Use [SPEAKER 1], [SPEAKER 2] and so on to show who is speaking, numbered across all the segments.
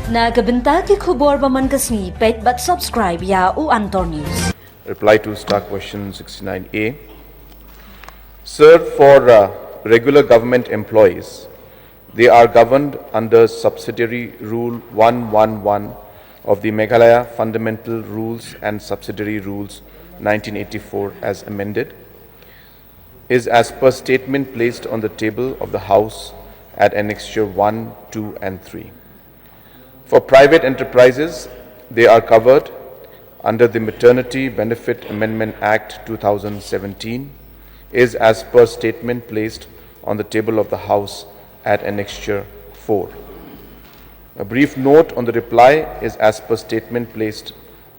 [SPEAKER 1] Nagabenta ki khubor baman kasni pet but subscribe ya u Antor News.
[SPEAKER 2] Reply to Star Question 69A. Sir, for regular government employees, they are governed under Subsidiary Rule 111 of the Meghalaya Fundamental Rules and Subsidiary Rules 1984 as amended, is as per statement placed on the table of the House at Annexure 1, 2 and 3. For private enterprises, they are covered under the Maternity Benefit Amendment Act 2017, is as per statement placed on the table of the House at Annexure 4. A brief note on the reply is as per statement placed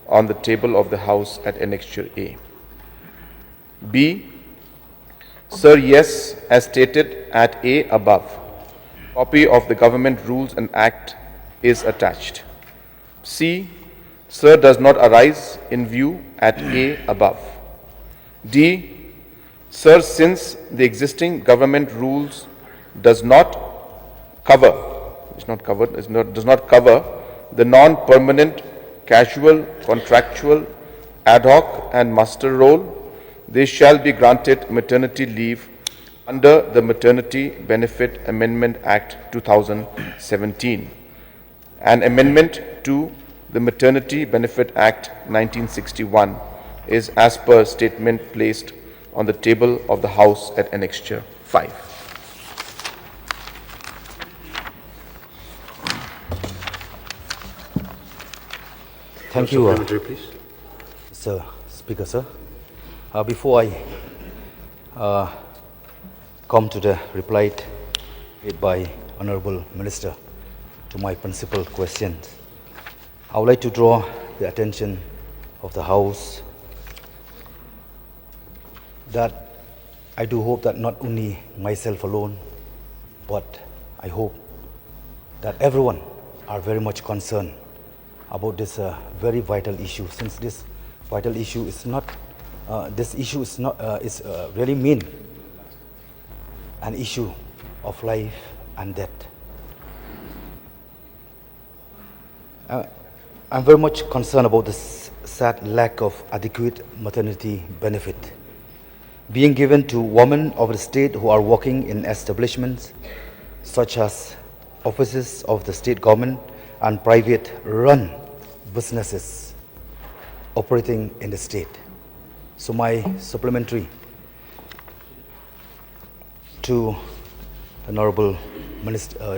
[SPEAKER 2] on the table of the House at Annexure A. B. Sir, yes, as stated at A above, copy of the Government Rules and Act is attached. C. Sir, does not arise in view at A above. D. Sir, since the existing government rules does not cover the non-permanent, casual, contractual, ad hoc and muster roll, they shall be granted maternity leave under the Maternity Benefit Amendment Act 2017, an amendment to the Maternity Benefit Act 1961 is as per statement placed on the table of the House at Annexure 5.
[SPEAKER 3] Thank you,
[SPEAKER 2] please.
[SPEAKER 3] Mr. Speaker, sir. Before I come to the reply made by Honourable Minister to my principal questions, I would like to draw the attention of the House that I do hope that not only myself alone, but I hope that everyone are very much concerned about this very vital issue, since this vital issue is not, really mean an issue of life and death. I'm very much concerned about this sad lack of adequate maternity benefit being given to women of the state who are working in establishments such as offices of the state government and private run businesses operating in the state. So my supplementary to Honorable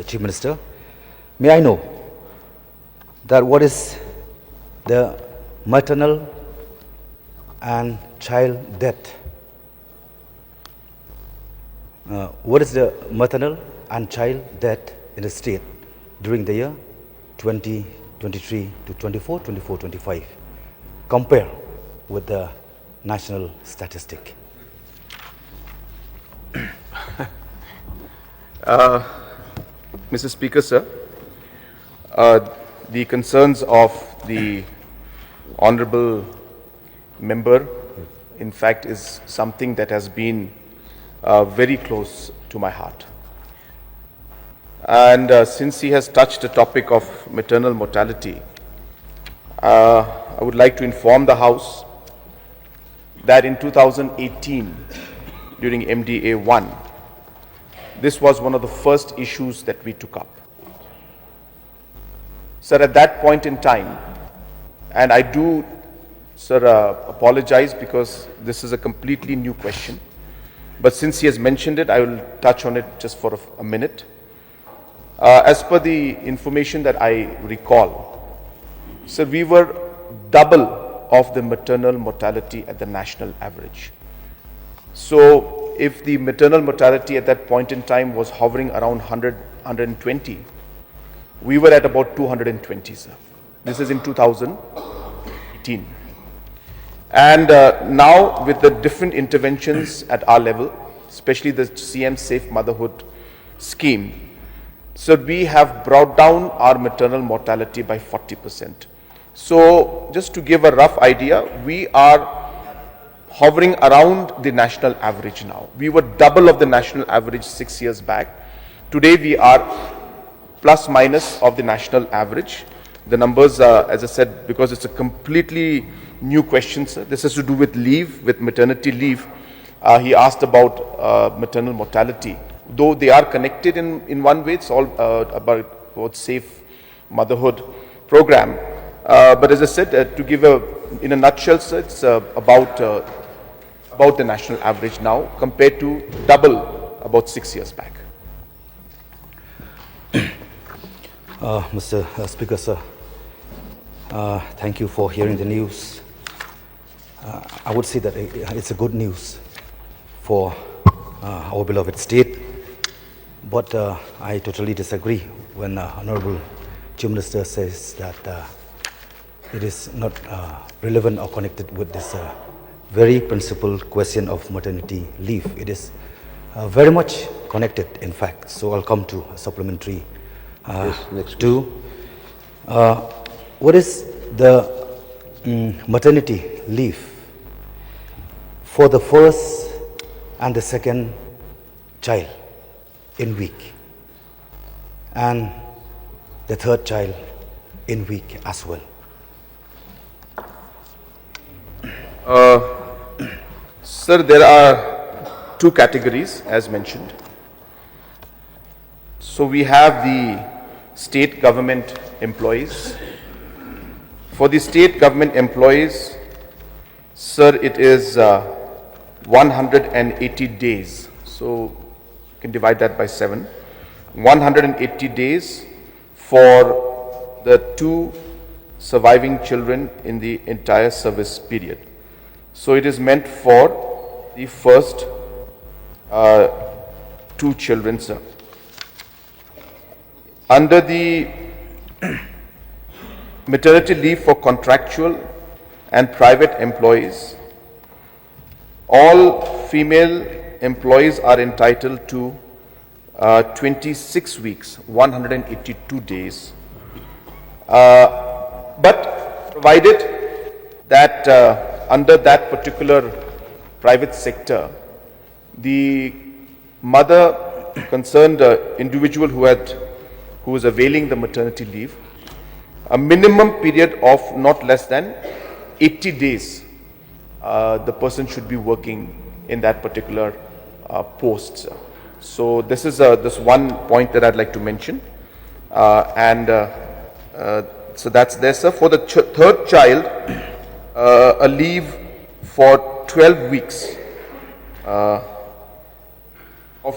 [SPEAKER 3] Chief Minister, may I know that what is the maternal and child death? What is the maternal and child death in the state during the year 2023 to 24, 24, 25, compare with the national statistic?
[SPEAKER 2] Mr. Speaker, sir, the concerns of the honorable member, in fact, is something that has been very close to my heart. And since he has touched the topic of maternal mortality, I would like to inform the House that in 2018, during MDA 1, this was one of the first issues that we took up. Sir, at that point in time, and I do, sir, apologize because this is a completely new question, but since he has mentioned it, I will touch on it just for a minute. As per the information that I recall, sir, we were double of the maternal mortality at the national average. So if the maternal mortality at that point in time was hovering around 100, 120, we were at about 220, sir. This is in 2018. And now with the different interventions at our level, especially the CM Safe Motherhood scheme, so we have brought down our maternal mortality by 40%. So just to give a rough idea, we are hovering around the national average now. We were double of the national average 6 years back. Today we are plus minus of the national average. The numbers, as I said, because it's a completely new question, sir. This has to do with leave, with maternity leave. He asked about maternal mortality. Though they are connected in one way, it's all about safe motherhood program. But as I said, to give in a nutshell, sir, it's about the national average now compared to double about 6 years back.
[SPEAKER 3] Mr. Speaker, sir, thank you for hearing the news. I would say that it's a good news for our beloved state, but I totally disagree when Honorable Chief Minister says that it is not relevant or connected with this very principal question of maternity leave. It is very much connected, in fact. So I'll come to a supplementary.
[SPEAKER 4] Next
[SPEAKER 3] two. What is the maternity leave for the first and the second child in week, and the third child in week as well?
[SPEAKER 2] Sir, there are two categories as mentioned. So we have the state government employees. For the state government employees, sir, it is 180 days. So you can divide that by 7. 180 days for the 2 surviving children in the entire service period. So it is meant for the first 2 children, sir. Under the maternity leave for contractual and private employees, all female employees are entitled to 26 weeks, 182 days. But provided that under that particular private sector, the mother concerned individual who is availing the maternity leave, a minimum period of not less than 80 days, the person should be working in that particular post, sir. So this is this one point that I'd like to mention, so that's there, sir. For the third child, a leave for 12 weeks, of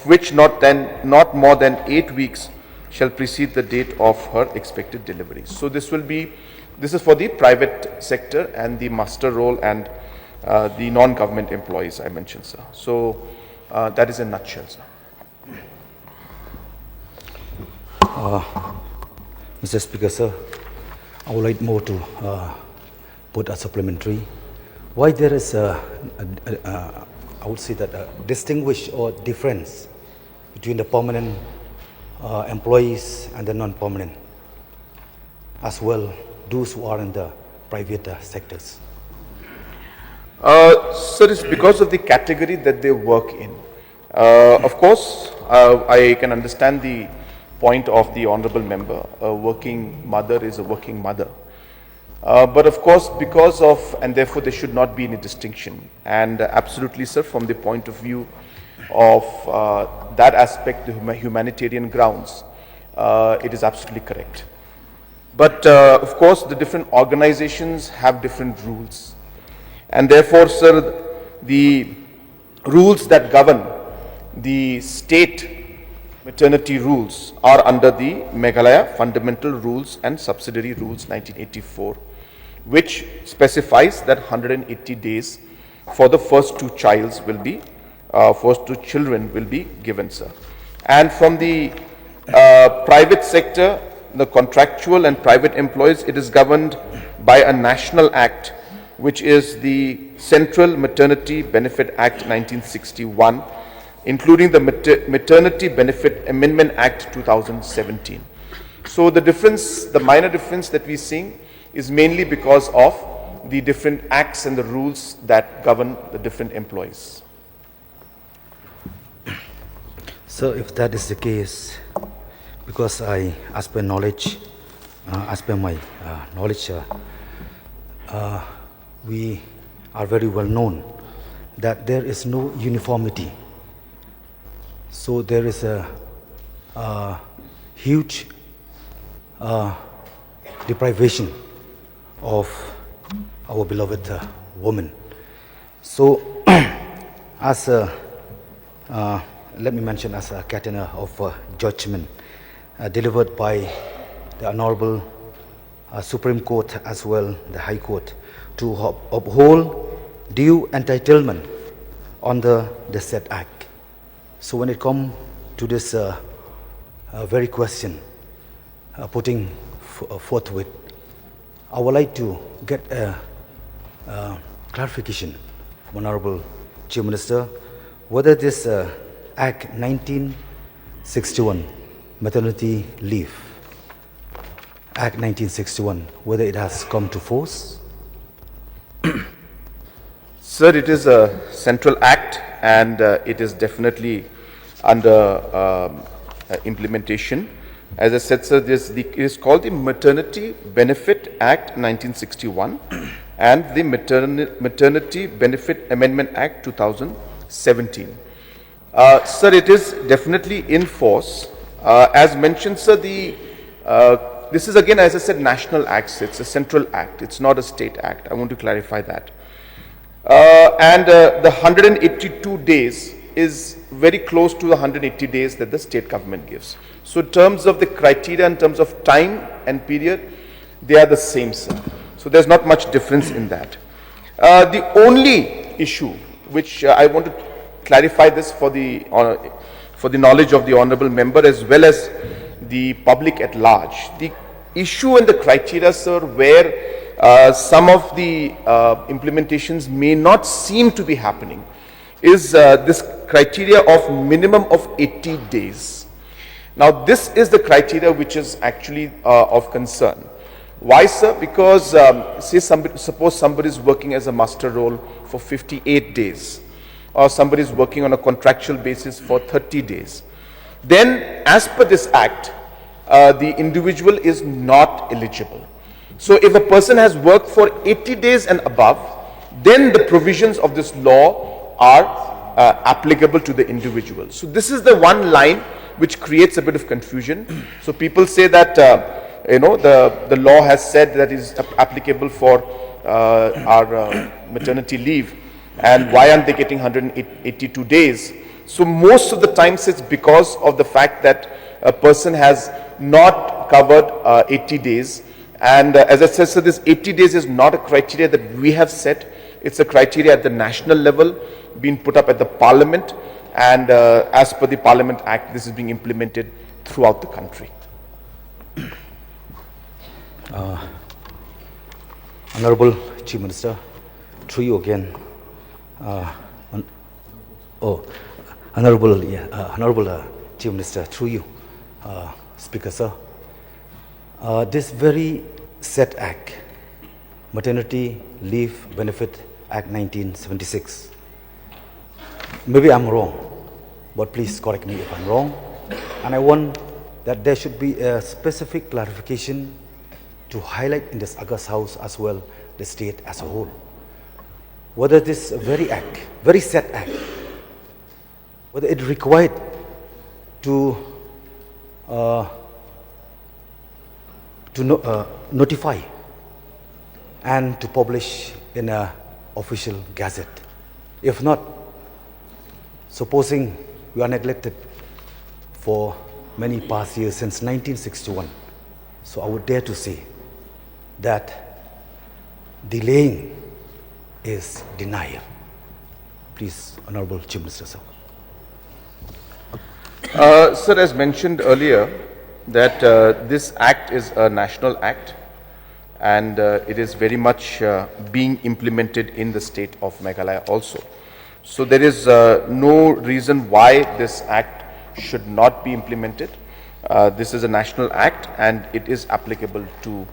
[SPEAKER 2] which not more than 8 weeks shall precede the date of her expected delivery. So this is for the private sector and the master role and the non-government employees I mentioned, sir. So that is in a nutshell, sir.
[SPEAKER 3] Mr. Speaker, sir, I would like more to put a supplementary. Why there is I would say that a distinguish or difference between the permanent employees and the non-permanent, as well those who are in the private sectors?
[SPEAKER 2] Sir, it's because of the category that they work in. Of course, I can understand the point of the honorable member. A working mother is a working mother. But of course, because of, and therefore there should not be any distinction. And absolutely, sir, from the point of view of that aspect, the humanitarian grounds, it is absolutely correct. But of course, the different organizations have different rules. And therefore, sir, the rules that govern the state maternity rules are under the Meghalaya Fundamental Rules and Subsidiary Rules 1984, which specifies that 180 days for the first 2 children will be given, sir. And from the private sector, the contractual and private employees, it is governed by a national act, which is the Central Maternity Benefit Act 1961, including the Maternity Benefit Amendment Act 2017. So the difference, the minor difference that we're seeing is mainly because of the different acts and the rules that govern the different employees.
[SPEAKER 3] So if that is the case, because as per knowledge, as per my knowledge, we are very well known that there is no uniformity. So there is a huge deprivation of our beloved women. So, as let me mention as a catena of judgment delivered by the Honorable Supreme Court as well the High Court to uphold due entitlement on the said act. So when it comes to this very question putting forthwith, I would like to get a clarification from Honorable Chief Minister whether this Act 1961, Maternity Leave, Act 1961, whether it has come to force.
[SPEAKER 2] Sir, it is a central act and it is definitely under implementation. As I said, sir, it is called the Maternity Benefit Act 1961 and the Maternity Benefit Amendment Act 2017. Sir, it is definitely in force. As mentioned, sir, this is again, as I said, national acts. It's a central act. It's not a state act. I want to clarify that. The 182 days is very close to the 180 days that the state government gives. So in terms of the criteria, in terms of time and period, they are the same, sir. So there's not much difference in that. The only issue which I want to clarify this for the knowledge of the honorable member as well as the public at large. The issue and the criteria, sir, where some of the implementations may not seem to be happening is this criteria of minimum of 80 days. Now, this is the criteria which is actually of concern. Why, sir? Because suppose somebody is working as a master role for 58 days, or somebody is working on a contractual basis for 30 days. Then, as per this act, the individual is not eligible. So, if a person has worked for 80 days and above, then the provisions of this law are applicable to the individual. So, this is the one line which creates a bit of confusion. So, people say that the law has said that is applicable for our maternity leave, and why aren't they getting 182 days? So most of the times it's because of the fact that a person has not covered 80 days. And as I said, so this 80 days is not a criteria that we have set. It's a criteria at the national level being put up at the Parliament, and as per the Parliament Act, this is being implemented throughout the country.
[SPEAKER 3] Honorable Chief Minister, through you again. Honorable Chief Minister, through you, Speaker Sir. This very set act, Maternity Leave Benefit Act 1976. Maybe I'm wrong, but please correct me if I'm wrong. And I want that there should be a specific clarification to highlight in this August House as well the state as a whole. Whether this very act, very set act, whether it required to notify and to publish in an official gazette. If not, supposing we are neglected for many past years since 1961, so I would dare to say that delaying is denial. Please, Honorable Chief Minister, sir.
[SPEAKER 2] Sir, as mentioned earlier, that this act is a national act, and it is very much being implemented in the state of Meghalaya also. So there is no reason why this act should not be implemented. This is a national act, and it is applicable to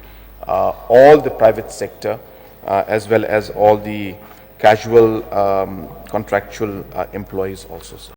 [SPEAKER 2] all the private sector as well as all the casual contractual employees also, sir.